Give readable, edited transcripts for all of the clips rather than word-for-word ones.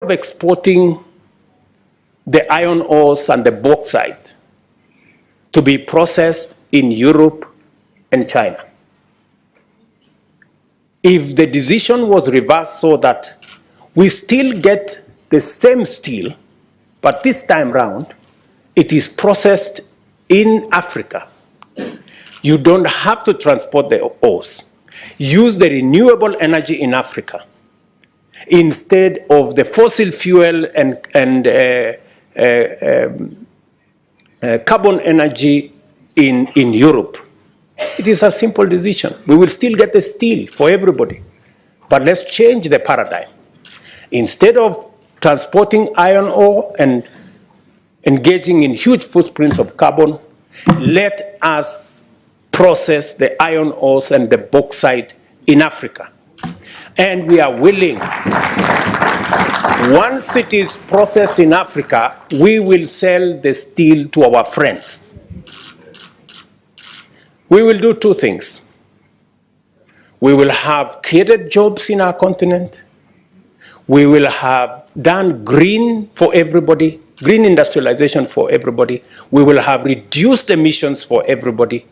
of exporting the iron ores and the bauxite to be processed in Europe and China. If the decision was reversed so that we still get the same steel, but this time round, it is processed in Africa. You don't have to transport the ores. Use the renewable energy in Africa instead of the fossil fuel and carbon energy in Europe. It is a simple decision. We will still get the steel for everybody, but let's change the paradigm. Instead of transporting iron ore and engaging in huge footprints of carbon, let us process the iron ores and the bauxite in Africa. And we are willing, once it is processed in Africa, we will sell the steel to our friends. We will do two things. We will have created jobs in our continent. We will have done green for everybody, green industrialization for everybody. We will have reduced emissions for everybody.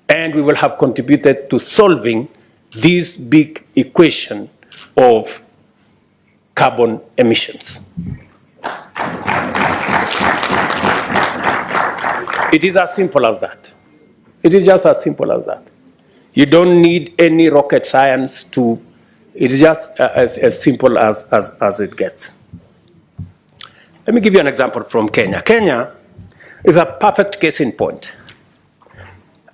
And we will have contributed to solving this big equation of carbon emissions. It is as simple as that. It is just as simple as that. You don't need any rocket science to, it is just as simple as it gets. Let me give you an example from Kenya. Kenya is a perfect case in point.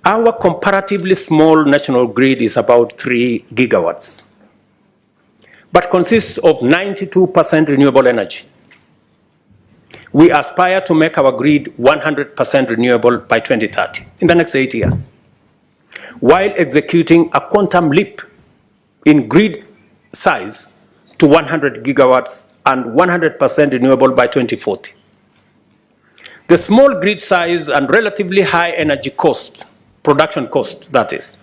Our comparatively small national grid is about 3 gigawatts, but consists of 92% renewable energy. We aspire to make our grid 100% renewable by 2030, in the next 8 years, while executing a quantum leap in grid size to 100 gigawatts and 100% renewable by 2040. The small grid size and relatively high energy cost, production cost that is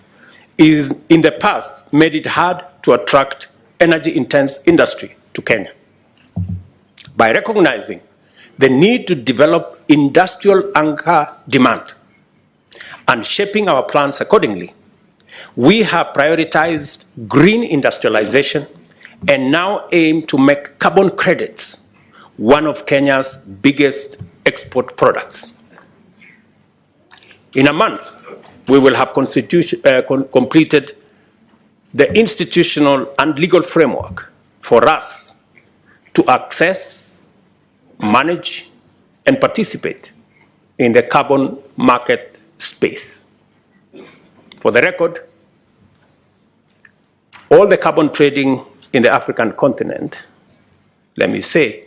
in the past made it hard to attract energy-intense industry to Kenya. By recognizing the need to develop industrial anchor demand and shaping our plans accordingly, we have prioritized green industrialization and now aim to make carbon credits one of Kenya's biggest export products. In a month, we will have completed the institutional and legal framework for us to access, manage, and participate in the carbon market space. For the record, all the carbon trading in the African continent, let me say,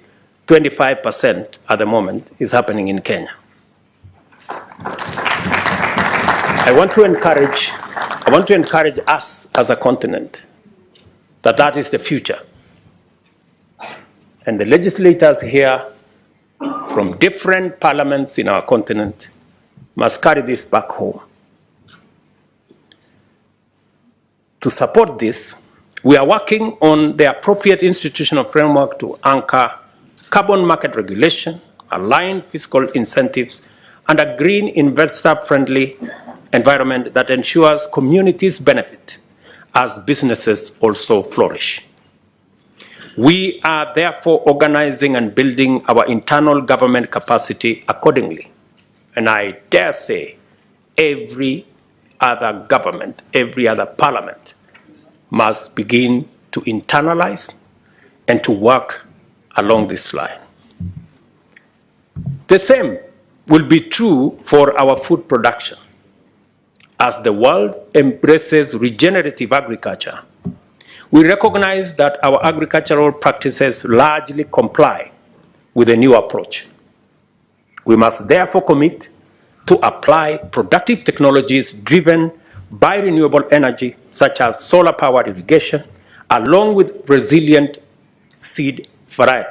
25% at the moment is happening in Kenya. I want to encourage us as a continent that is the future. And the legislators here from different parliaments in our continent must carry this back home. To support this, we are working on the appropriate institutional framework to anchor carbon market regulation, aligned fiscal incentives, and a green investor-friendly environment that ensures communities benefit as businesses also flourish. We are therefore organizing and building our internal government capacity accordingly. And I dare say every other government, every other parliament must begin to internalize and to work along this line. The same will be true for our food production. As the world embraces regenerative agriculture, we recognize that our agricultural practices largely comply with the new approach. We must therefore commit to apply productive technologies driven by renewable energy, such as solar-powered irrigation, along with resilient seed varieties.